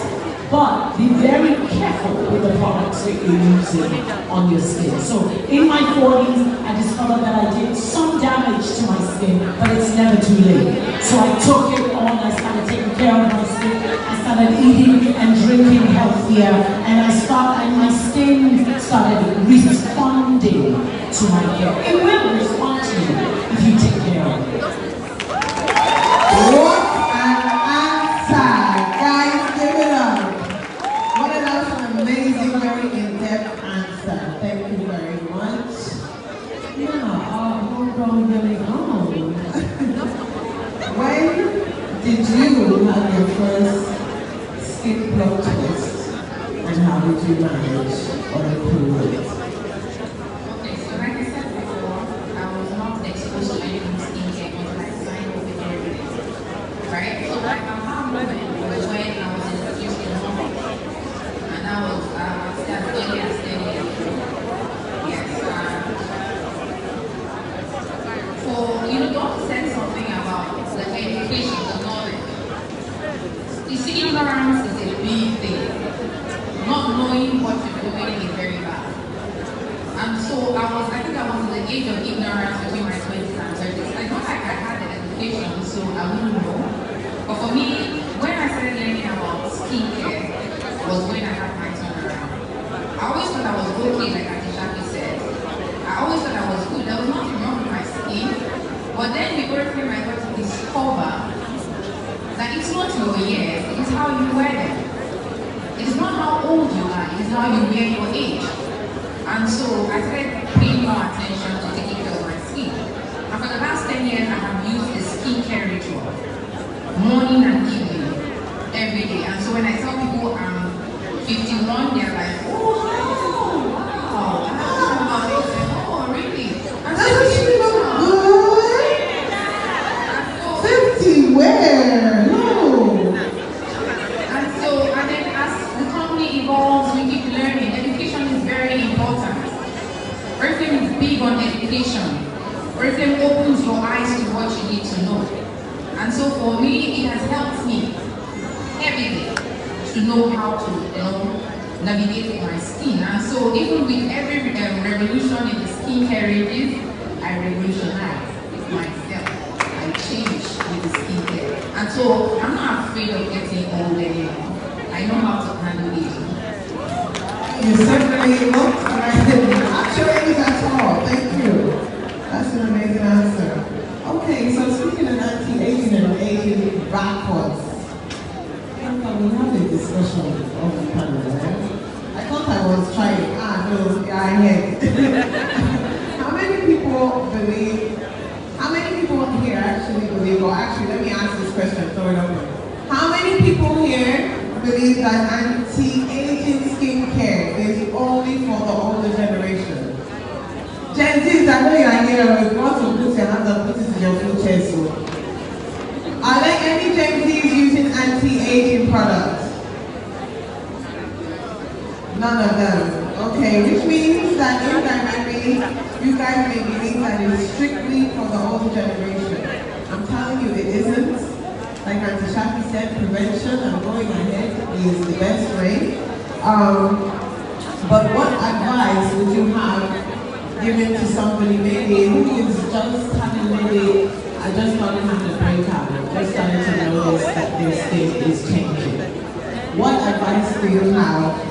But be very careful with the products that you're using on your skin. So in my 40s, I discovered that I did some damage to my skin, but it's never too late. So I took it on, I started taking care of my skin, I started eating and drinking healthier, and my skin started responding to my hair. It will respond to you if you take care of it. What an answer! Guys, give it up. What an amazing, very in-depth answer. Thank you very much. Yeah, hold on, really on. When did you have your first skin plot twist, and how did you manage or improve it? Okay, so like I said before, I was not exposed And so I think I was in the age of ignorance between my 20s and 30s. It's not like I had the education, so I wouldn't know. But for me, when I started learning about skincare, was when I had my turnaround. I always thought I was okay, like Auntie Shaki said. I always thought I was good. There was nothing wrong with my skin. But then the Oriflame I got to discover that it's not your years, it's how you wear them. It's not how old you are, it's how you wear your age. And so I started paying more attention to taking care of my skin. And for the last 10 years, I have used the skincare ritual, morning and evening, every day. And so when I tell people I'm 51, they're like, oh, wow, oh, really? And so Doesn't she look good? 50 where? No. And then as the company evolves, we keep learning. Education is very important. Oriflame is big on education. Oriflame opens your eyes to what you need to know. And so for me, it has helped me every day to know how to, navigate my skin. And so even with every revolution in the skincare ranges, I revolutionize myself. I change with the skincare. And so I'm not afraid of getting old anymore. I know how to handle it. You certainly look not your age at all. Thank you. That's an amazing answer. Okay, so speaking of anti-aging and aging backwards, we had a discussion on the panel, right? I thought I was trying. No, yeah, I heard. How many people here actually believe, or actually let me ask this question, throw it open. How many people here believe that anti-aging skincare is only for the older generation? Gen Zs, I know you are here, we want to put your hands up, put it in your full chest. Are there any Gen Zs using anti-aging products? None of them. Okay, which means that indirectly, you guys may believe that it's strictly for the older generation. I'm telling you, it isn't. Like Auntie Shaki said, prevention and going ahead is the best way. But what advice would you have given to somebody maybe who is just having maybe, I just started having a breakout, just started to notice that their skin is changing? What advice do you have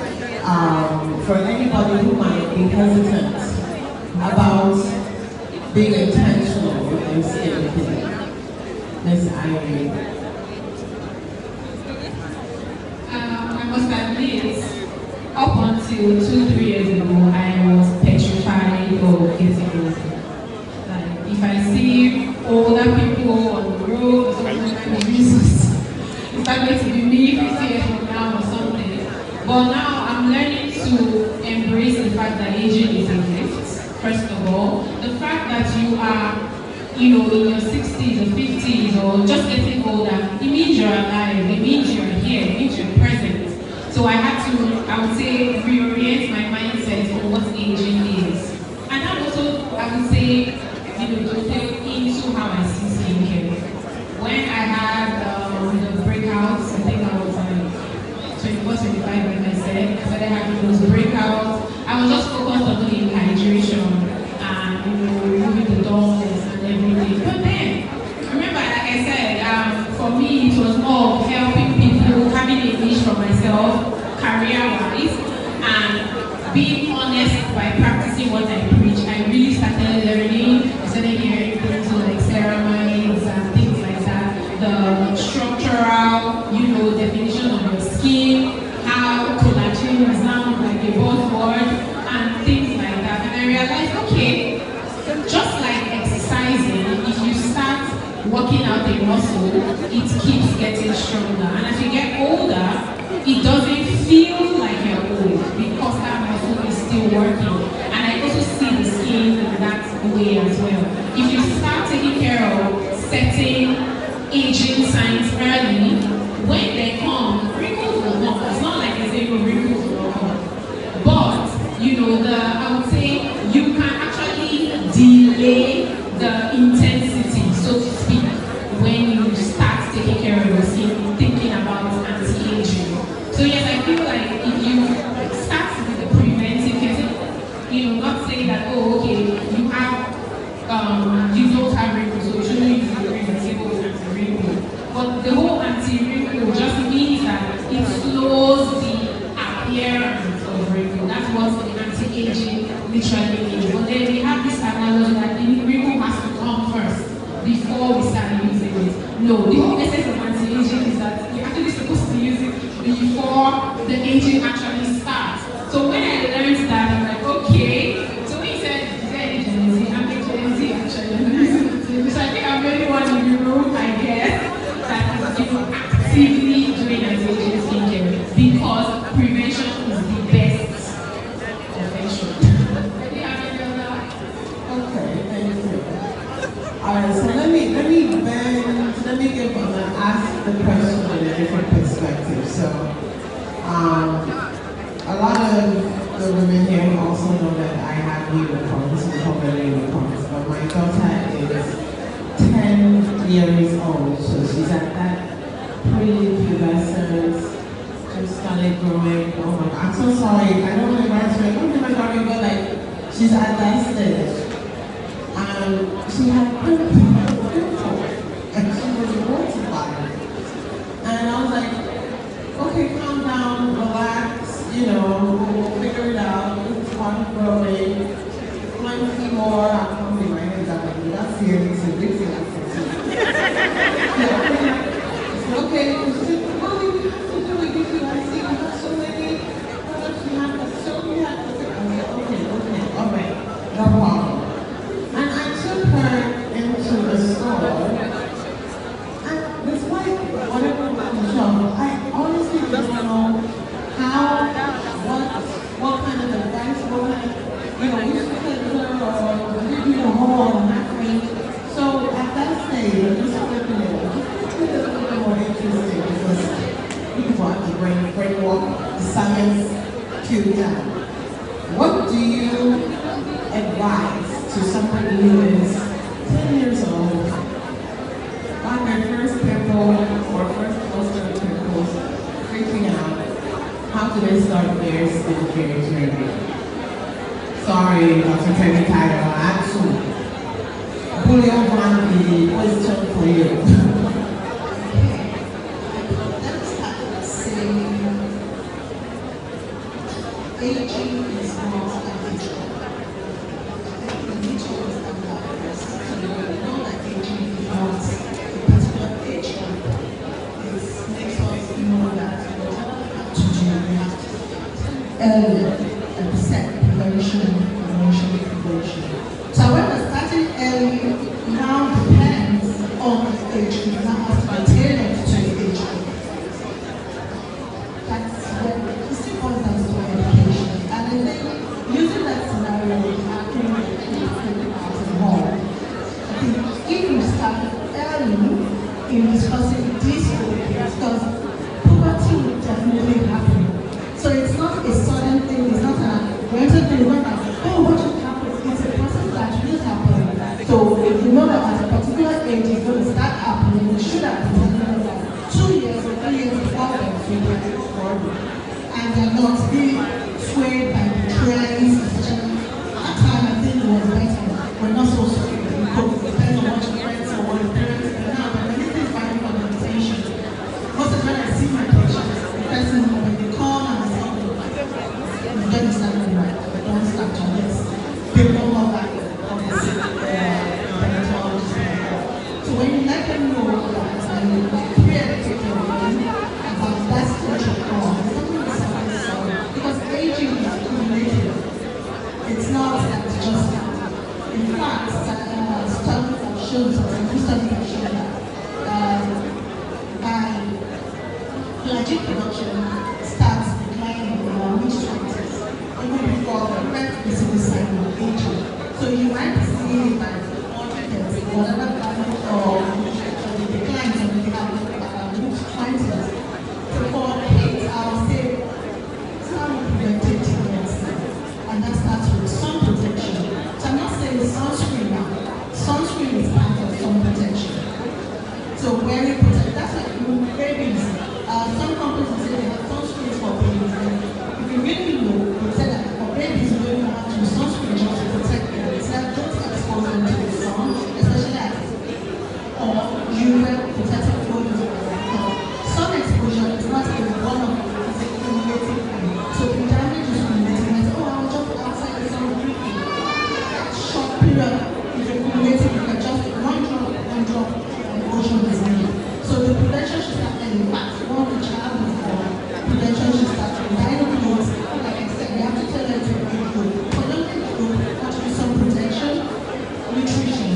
for anybody who might be hesitant about being intentional with their skincare? Miss Irene. I must admit, up until 2-3 years ago, I was petrified of getting older. Like, if I see older people on the road or something like that, it's not going to be me 50 years from now or something. But now I'm learning to embrace the fact that aging is a gift, first of all. The fact that you are, in your 60s or 50s or just getting older, it means you're alive, it means you're here, it means you're present. So I had to, I would say, reorient my mindset on what aging is. And that also, I would say, to take into how I see skincare. When I had the breakouts, I think I was 24, 25 when I said, I started having those breakouts. I was just focused on doing hydration and, removing the dullness and everything. But then, remember, like I said, for me, it was more of helping people, having a niche for myself, career-wise, and being honest by practicing what I preach. I really started learning, I started hearing things like ceramides and things like that, the structural, definition of your skin, how collagen sounds like a buzzword, and things like that. And I realized, okay, just like exercising, if you start working out a muscle, it keeps getting stronger. And as you get older, it doesn't feel like you're old because that muscle is still working. And I also see the skin in that way as well. If you start taking care of certain aging signs early, when they come, wrinkles will come. It's not like they say wrinkles will come. But, I would say you can actually delay the intensity, so to speak, when you start taking care of your skin, thinking about anti-aging. So yes, I feel like if you start with the preventive care, not saying that you don't have wrinkles, so you shouldn't use the cream and say, oh, it's anti-wrinkle. But the whole anti-wrinkle just means that it slows the appearance of wrinkle. That's what the anti-aging literally means. But then we have this analogy that the wrinkle has to come first before we start using it. No, the whole essence of anti-aging is that you're actually supposed to use it before the aging actually starts. So when I learned that, I'm like, okay. So when he said, is there any Gen Z? I'm a Gen Z actually. So I think I'm the only one in the room, I guess, that is actively doing anti-aging skincare because prevention is the best prevention. Okay, thank you. Alright, so let me ask the question in a different perspective. So a lot of the women here also know that I have unicorns, we call them unicorns, but my daughter is 10 years old, so she's at that pre-pubescence, just started growing. Oh my God, I'm so sorry, I don't want to embarrass her, I don't think my daughter, but like, she's at that stage. She had pimples, and she was mortified. And I was like, okay, calm down, relax, we'll figure it out. It's fun growing. Plenty more. I'm holding my hands up and that's the end. It's a big thing. Okay, Mommy, we have to do it. You see, we have so many products. We have so many. Okay, all right, no problem. And I took her into the store. And it's like, whatever Michelle, I honestly don't know what kind of advice, we should take her or give you a whole macrame. So at that stage, I'm just looking at it, it's a little bit more interesting because people want to bring the science to them. What do you advise to somebody who is 10 years old, got their first pimple or first cluster of pimples, freaking out? How do they start their skincare journey? Sorry, Dr. Penny Tyler, absolutely. Julio Van, the question for you. Let's start with saying aging is not unusual. The nature is not first. So we know that aging is not a particular age group. It makes us know that we have to earlier, like we said, prevention. So however, starting early now depends on the age group, now has to be tailored to the age group. That's when it still comes down to education. And I think using that scenario with acting the kids taking out of home, I think if we start early in discussing this with kids, because puberty will definitely happen. So it's not a sudden thing, it's not a rental thing where oh, what should happen? It's a process that will happen. So if you know that at a particular age it's going to start happening, you should have been telling them 2 years or 3 years before them to get it forward. And they're not being swayed by the trends, especially at that time I think it was better. We're not so swayed. We could depend on what your friends or what your parents are now, but anything is fighting for the attention. Most of the time I see my patients, the person when they come and they say, you've done something right. Don't start on this. People love that. So when you let them know that and you pre-educate them about that stage of God, something is happening. Because aging is accumulative. It's not that just in fact, studies have shown, studies have shown that by pelagic production starts declining in our mid-20s. Even before the first physical cycle of aging. So you might see it like whatever planet or the decline of the mid-20s. So for kids, I would say it's not a preventative medicine. And that starts with sun protection. So I'm not saying sunscreen now. Sunscreen is part of sun protection. So wearing protection, that's like babies. Some companies say they have sunscreens for period is accumulating, you can just one drop, and the ocean is needed. So the prevention should start early. In fact, once the child is born, prevention should start early. Diagnosis, like I said, you have to tell them to improve. For them to improve, have to do some protection, nutrition,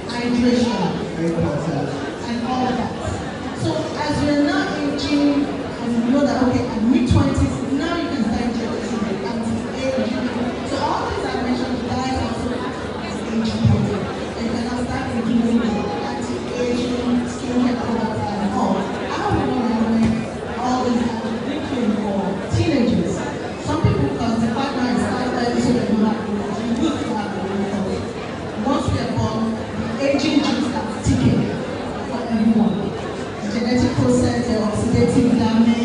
hydration, and all of that. So as you're now aging, and you know that, okay, at mid-20s, now you can start introducing the anti-aging. So all things I mentioned, guys also as aging program. And you can now start including the anti-aging, skincare products, and all. I don't recommend all these anti-aging for teenagers. Some people, because the partner is started early, so they don't have to work. You need to have to work. Once we are born, the aging genes start ticking for everyone. The genetic process, the oxidative damage,